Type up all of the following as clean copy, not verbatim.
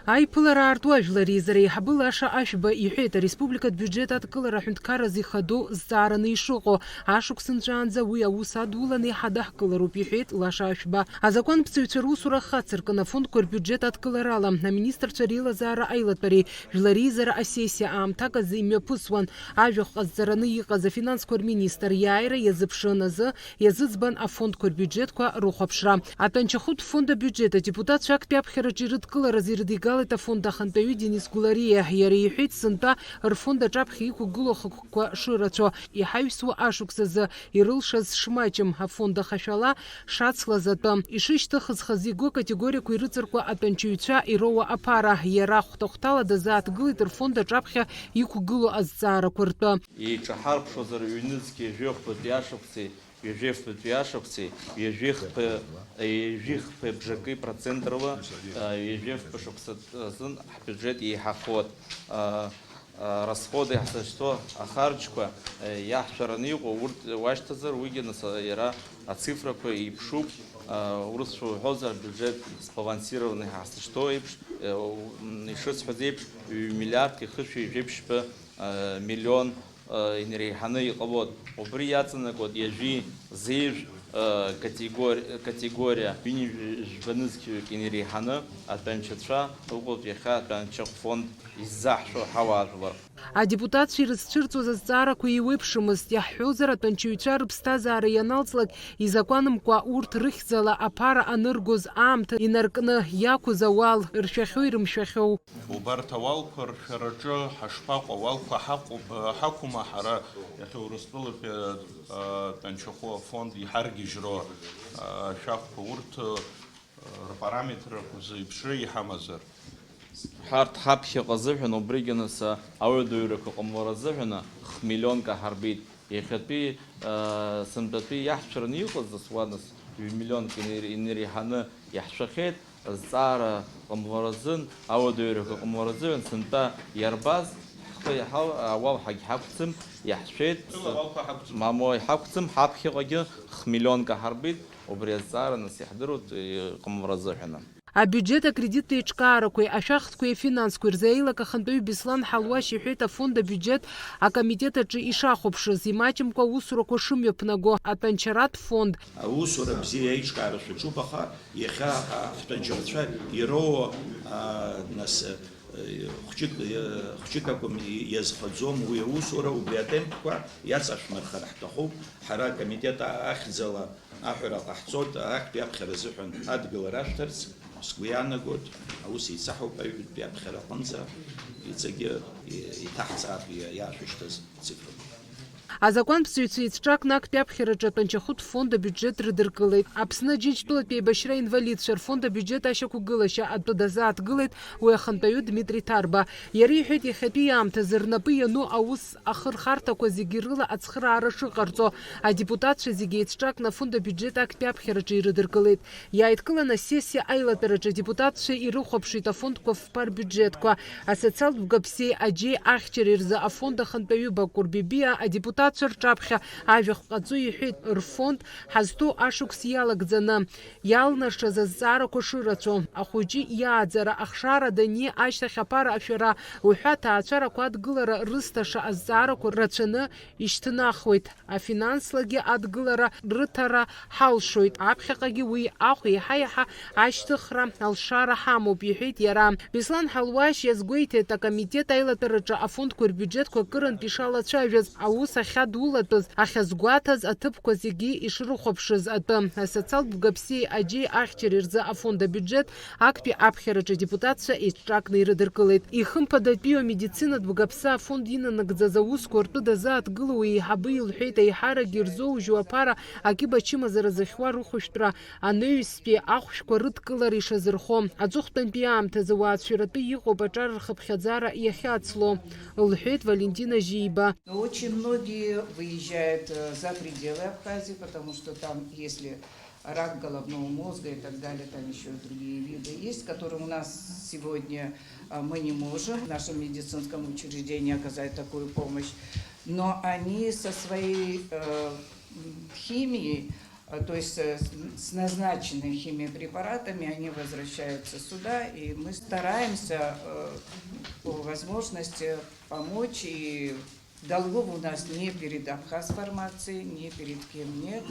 Айпылара артуажәлари зареи ҳабылаша ашәба иҳәеит ареспубликатә бюджет адкылара ҳәынҭқарраз ихаду зҵаараны ишыҟоу. Ашықәсанҵәаанӡа уи аус адуланы иҳадаҳкылароуп иҳәеит Лаша ашәба. Азакәанԥсыҩцәа русура хацыркын афондқәа рбюджет адкыларала аминистрцәа реилазаара аилатәареи жәлареизара асессиа аамҭак азы имҩаԥысуан. Ажәахә ҟазҵараны иҟаз афинансқәа рминистр иааира иазыԥшын азы иазыӡбан афондқәа рбюджетқәа рыхәаԥшра. Атанчахәытә фонд абиуџьет адепутатцәа актәи аԥхьараҿы ирыдкылараз ирыдигалеит афонд ахантәаҩы Денис Гулариа. Иара иҳәеит сынтәа рфонд аҿаԥхьа иқәгылоу ахықәкқәа шырацәоу. Иҳаҩсуа ашықәсазы ирылшаз шмаҷым афонд ахашәала шацлаз атәы. Ишышьҭыхызхаз игәы акатегориақәа ирыҵаркуа атәанчаҩцәа ироуа аԥара. Иара хәҭа-хәҭала дазааҭгылеит рфонд аҿаԥхьа иқәгылоу азҵаарақәа ртәы. Иҿаҳарԥшозар ҩнызқьи жәохәтәи ашықәси ҩажәеифтәи ашықәси ҩажәихԥа бжакы процентырла ҩажәеифтәи шықәса азын ҳбюджет еиҳахуат. Расходы ҳзышьҭоу ахарџьқәа иаҳшәараны иҟоу урҭ уашьҭазар уигьы иара ацифрақәа иԥшуп. Урысшәа уҳәозар абиуџьет сбалансированный ҳазышьҭоу еиԥш ишысҳәаз еиԥш миллиард ихышәи ҩажәеиԥшьба миллион инреиҳаны иҟалоит. Убри иаҵанакуеит ҩажәи зеижә категория ҩынҩажәбанызқьҩык инреиҳаны атәанчацәа ыҟоуп иахьа атәанчахә фонд иззаҳшәо ҳауаажәлар. Адепутатцәа ирызцәырҵуаз азҵаарақәа еиуеиԥшымызт. Иаҳҳәозар атәанчаҩцәа рыԥсҭазаара ианалҵлак изакәанымкәа урҭ рыхьӡала аԥара аныргоз аамҭа инаркны иақәыз ауал ршәахьоу ирымшәахьоу. Убарҭ ауалқәа ршәараҿы ҳашԥаҟоу ауалқәа ҳақәума ҳара иахьа Урыстәылатәи атәанчахәы афонд иҳаргьежьро ашәахқәа урҭ рпараметрқәа зеиԥшры иҳамазар. Ҳарҭ ҳаԥхьаҟа азыҳәан убригьы нас ауадаҩрақәа ҟамлара азыҳәан х-миллионк аҳарбеит. Иахьатәи сынтәатәи иаҳшәараны иҟаз асуанас ҩ-миллионк инреиҳаны иаҳшәахьеит. Азҵаара ҟамлара азын ауадаҩрақәа ҟамлара азыҳәан сынтәа иарбаз ауал ҳагьҳақәҵым иаҳшәеит. Мамоу иҳақәҵым ҳаԥхьаҟагьы х-миллионк аҳарбеит. Убри азҵаара нас иаҳдыруеит иҟамлара азыҳәан. Абиуџьет акредиттәи еиҿкаарақәеи ашәахтәқәеи афинансқәеи рзеилак ахантәаҩы Беслан Ҳалуашь иҳәеит афонд абиуџьет акомитет аҿы ишахәаԥшыз имаҷымкәа аусурақәа шымҩаԥнаго атәанчаратә фонд. Аусура бзиа еиҿкаара шәаҿуп, аха иахьа ҳтәанчарцәа ироуа нас хәҷык акәым иазхаӡом уи аусура, убри атемпқәа иаҵашәмырхара ҳҭахуп. Ҳара акомитет ахьӡала аҳәара ҟаҳҵоит актәи аԥхьара азыҳәан адгылара ашәҭарц. Сгәы иаанагоит аус еицаҳауп аҩбатәи аԥхьара аҟынӡа иҵегьы иҭаҳҵаап иаашәышьҭыз цифрақәа. Азакәанԥсыҩцәа еицҿакны актәи аԥхьараҿы атәанчахәытә фонд абиуџьет рыдыркылеит. Аԥсны Аџьынџьтәылатәи еибашьра инвалидцәа рфонд абиуџьет ашьақәгылашьа атәы дазааҭгылеит уи ахантәаҩы Дмитри Ҭарба. Иара иҳәеит иахьатәи аамҭазы рнапы иану аус ахырхарҭақәа зегьы рыла ацхыраара шыҟарҵо. Адепутатцәа зегьы еицҿакны афонд абиуџьет актәи аԥхьараҿы ирыдыркылеит. Иааидкылан асессиа аилатәараҿы адепутатцәа ирыхәаԥшит афондқәа фпа рбиуџьетқәа. Асоциалтә бгаԥсеи аџьеи ахьчареи рзы афонд ахантәаҩы Бакәыр Бибиа адепутатцәа рҿаԥхьа ажәахә ҟаҵо иҳәеит рфонд ҳазҭоу ашықәс иалагӡаны иалнаршаз азҵаарақәа шырацәоу. Ахәыҷы иааӡара ахшара дани ашьҭахь аԥара ашәара уҳәа аҭаацәарақәа адгылара рысҭаша азҵаарақәа рацәаны ишьҭнахуеит. Афинанслагьы адгылара рыҭара ҳалшоит. Аԥхьаҟагьы уи ахә еиҳа-еиҳа ашьҭыхра алшара ҳамоуп иҳәеит иара. Беслан Ҳалуашь иазгәеиҭеит акомитет аилатәараҿы афондқәа рбиуџьетқәа акырынтә ишалацәажәаз аус ахьадулатәыз ахьазгәаҭаз аҭыԥқәа зегьы ишрыхәаԥшыз атәы. Асоциалтә бгаԥсеи аџьеи ахьчареи рзы афонд абиуџьет актәи аԥхьараҿы адепутатцәа еицҿакны ирыдыркылеит. Ихымԥадатәиу амедицинатә бгаԥсы афонд инанагӡаз аусқәа ртәы дазааҭгылоу еиҳабы илҳәеит аиҳарагьы ирзоужьу аԥара акьыба ачымазара зыхьуа рыхәышәтәра анаҩстәи ахәшәқәа рыдкылара ишазырхо. Аҵыхәтәантәи аамҭазы уаацәаратәы иҟоуп аҿар рхыԥхьаӡара иахьацло, лҳәеит Валентина Жиба. Очень многие выезжают за пределы Абхазии, потому что там, если рак головного мозга и так далее, там еще другие виды есть, которым у нас сегодня мы не можем в нашем медицинском учреждении оказать такую помощь. Но они со своей химией то есть с назначенными химиопрепаратами, они возвращаются сюда, и мы стараемся по возможности помочь, и долгов у нас не перед Абхазформацией, не перед кем нет.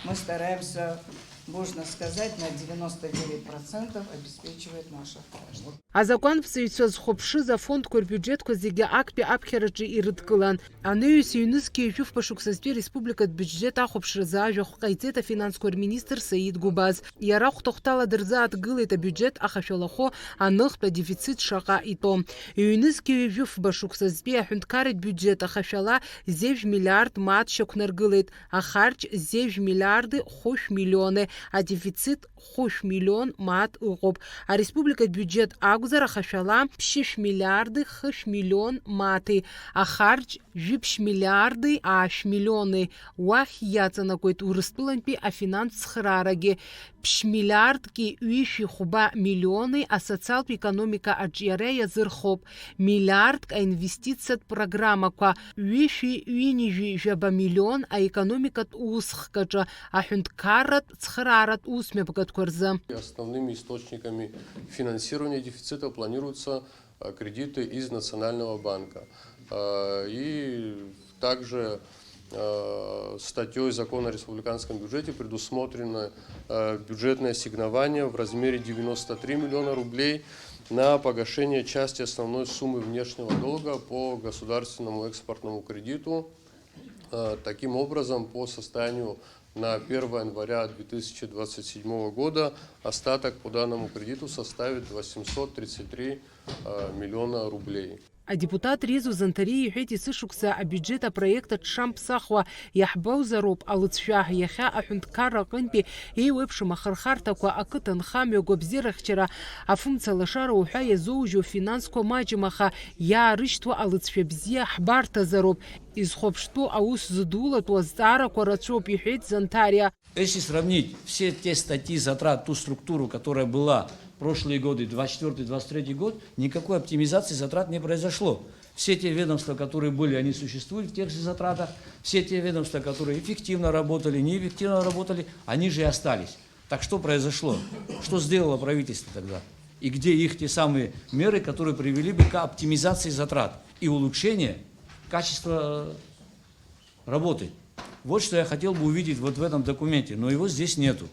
Мы стараемся, можно сказать, на 99% обеспечивать наших граждан. Азакәан ԥсыҩцәа зхәаԥшыз афондқәа рбиуџьетқәа зегьы актәи аԥхьараҿы ирыдкылан. Анаҩс иҩнызқьи ҩышәыхԥа шықәсазтәи республикатә бюджет ахәаԥшразы ажәахә ҟаиҵеит афинансқәа рминистр Саид Губаз. Иара хәҭахәҭала дырзааҭгылеит абиуџьет ахашәалахәы аныхтә адефицит шаҟа итәо. Иҩнызқьи ҩышәыхԥа шықәсазтәи аҳәынҭқарратә биуџьет ахашәала 7 миллиард мат шьақәнаргылеит. Ахарџь 7 миллиарди 5 миллиони, адефицит 5 миллион мат ыҟоуп. Ареспубликатә бюджет акәзар ахашәала 6 миллиарди 5 миллион мати, ахарџь 7 миллиарди 10 миллиони. Уахь иаҵанакуеит Урыстәылантәи афинанс цхыраарагьы. 5 миллиардки 2 миллиони асоциалтә економика аҿиара иазырхоуп. Миллиардк аинвестициатә программақәа 2.2 миллион аекономикатә усхкаҿы аҳәынҭқарратә цхырааратә усмҩаԥгатәқәа рзы. Основными источниками финансирования дефицита планируются кредиты из Национального банка. И также статьей закона о республиканском бюджете предусмотрено бюджетное ассигнование в размере 93 миллиона рублей на погашение части основной суммы внешнего долга по государственному экспортному кредиту. Таким образом, по состоянию на 1 января 2027 года остаток по данному кредиту составит 833 миллиона рублей. Адепутат Резу Зантари иҳәеит есышықәса абиуџьет апроект дшамԥсахуа иаҳбаузароуп алыҵшәа иахьа аҳәынҭқарра аҟынтәи еиуеиԥшым ахырхарҭақәа акыҭанхамҩа агәабзиарахьчара афымцалашара уҳәа иазоужьу финансқәа маҷым, аха иаарышьҭуа алыҵшәа бзиа ҳбарҭазароуп. Изхәаԥштәу аус зыдулатәу азҵаарақәа рацәоуп, иҳәеит Зантариа. Если сравнить все те статьи затрат, ту структуру, которая была прошлые годы, 24-23 год, никакой оптимизации затрат не произошло. Все те ведомства, которые были, они существуют в тех же затратах. Все те ведомства, которые эффективно работали, неэффективно работали, они же и остались. Так что произошло? Что сделало правительство тогда? И где их те самые меры, которые привели бы к оптимизации затрат и улучшению качества работы? Вот что я хотел бы увидеть вот в этом документе, но его здесь нету.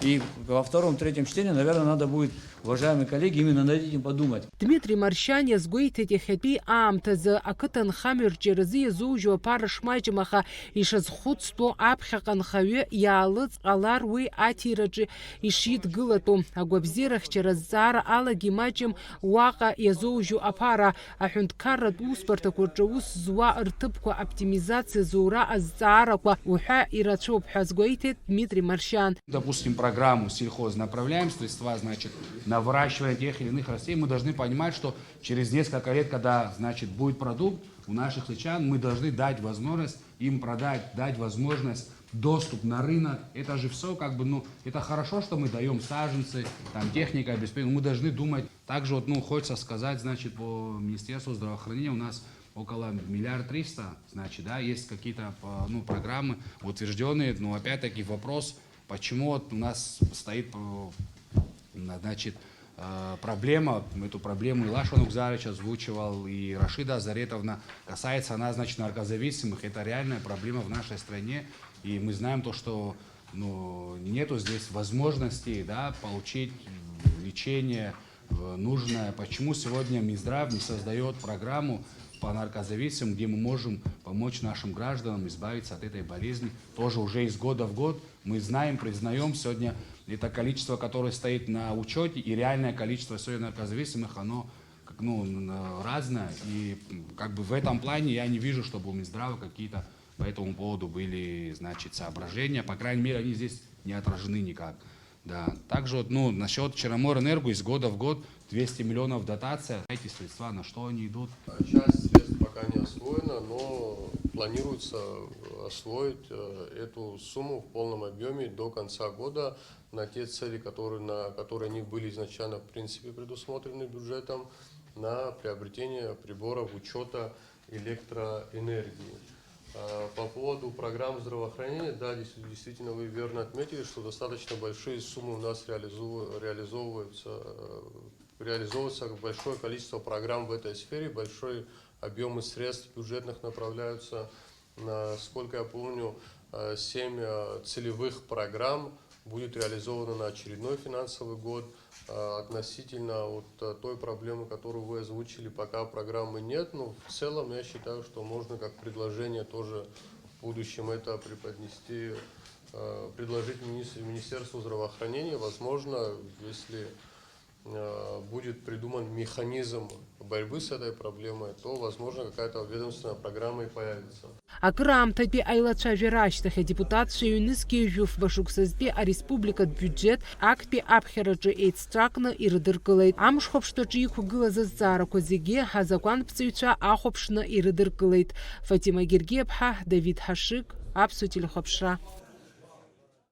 И во втором-третьем чтении, наверное, надо будет, уважаемые коллеги, именно над этим подумать. Дмитрий Маршьан иазгәеиҭеит иахьатәи аамҭазы ақыҭанхамҩа рџьаразы иазоужьу аԥара шмаҷым, аха ишазхәыцтәу аԥхьаҟа анхаҩы иаалыҵҟалар уи аҭираҿы ишидгылатәу. Агәабзиарахьчара азҵаара алагьы имаҷым уаҟа иазоужьу аԥара. Аҳәынҭқарратә усбарҭақәа рҿы ус зуа рҭыԥқәа оптимизациа зура азҵаарақәа уҳәа ирацәоуп ҳәа азгәеиҭеит Дмитрий Маршьан. Допустим, программу сельхоз направляем средства, значит, на выращивание тех или иных растений, мы должны понимать, что через несколько лет, когда, значит, будет продукт у наших сельчан, мы должны дать возможность им продать, дать возможность доступ на рынок. Это же все как бы, это хорошо, что мы даем саженцы, там техника обеспечения, мы должны думать. Также вот, хочется сказать, значит, по Министерству здравоохранения у нас около 1 300 000 000, значит, да, есть какие-то, программы утвержденные, но опять-таки вопрос, почему вот у нас стоит, значит, проблема, эту проблему и Лашон Укзарович озвучивал, и Рашида Азаретовна, касается она, значит, наркозависимых. Это реальная проблема в нашей стране, и мы знаем то, что нету здесь возможности, да, получить лечение нужное. Почему сегодня Минздрав не создает программу по наркозависимым, где мы можем помочь нашим гражданам избавиться от этой болезни, тоже уже из года в год. Мы знаем, признаем, сегодня это количество, которое стоит на учете, и реальное количество сегодня наркозависимых, оно разное. И как бы в этом плане я не вижу, чтобы у Минздрава какие-то по этому поводу были, значит, соображения. По крайней мере, они здесь не отражены никак. Да. Также вот, насчет Черноморэнерго из года в год 200 миллионов дотация. Эти средства, на что они идут? Часть средств пока не освоена, но планируется освоить эту сумму в полном объеме до конца года на те цели, которые они были изначально в принципе предусмотрены бюджетом, на приобретение приборов учета электроэнергии. По поводу программ здравоохранения, да, действительно вы верно отметили, что достаточно большие суммы у нас реализовываются большое количество программ в этой сфере, большой объемы средств бюджетных направляются. Насколько я помню, 7 целевых программ будет реализовано на очередной финансовый год. Относительно вот той проблемы, которую вы озвучили, пока программы нет, но в целом я считаю, что можно как предложение тоже в будущем это преподнести, предложить Министерству здравоохранения. Возможно, если будет придуман механизм борьбы с этой проблемой, то, возможно, какая-то ведомственная программа и появится. Акрам тапи айлача вераштахе депутат шеюниски жуф башуксазби а республика бюджет акпи апхераджи эйдстракна ирыдыркылайт. Амшхопштаджи ихугыла заззара козиге хазакуан пцюча ахопшна ирыдыркылайт. Фатима Гергебха, Давид Хашик, Апсу телехопшра.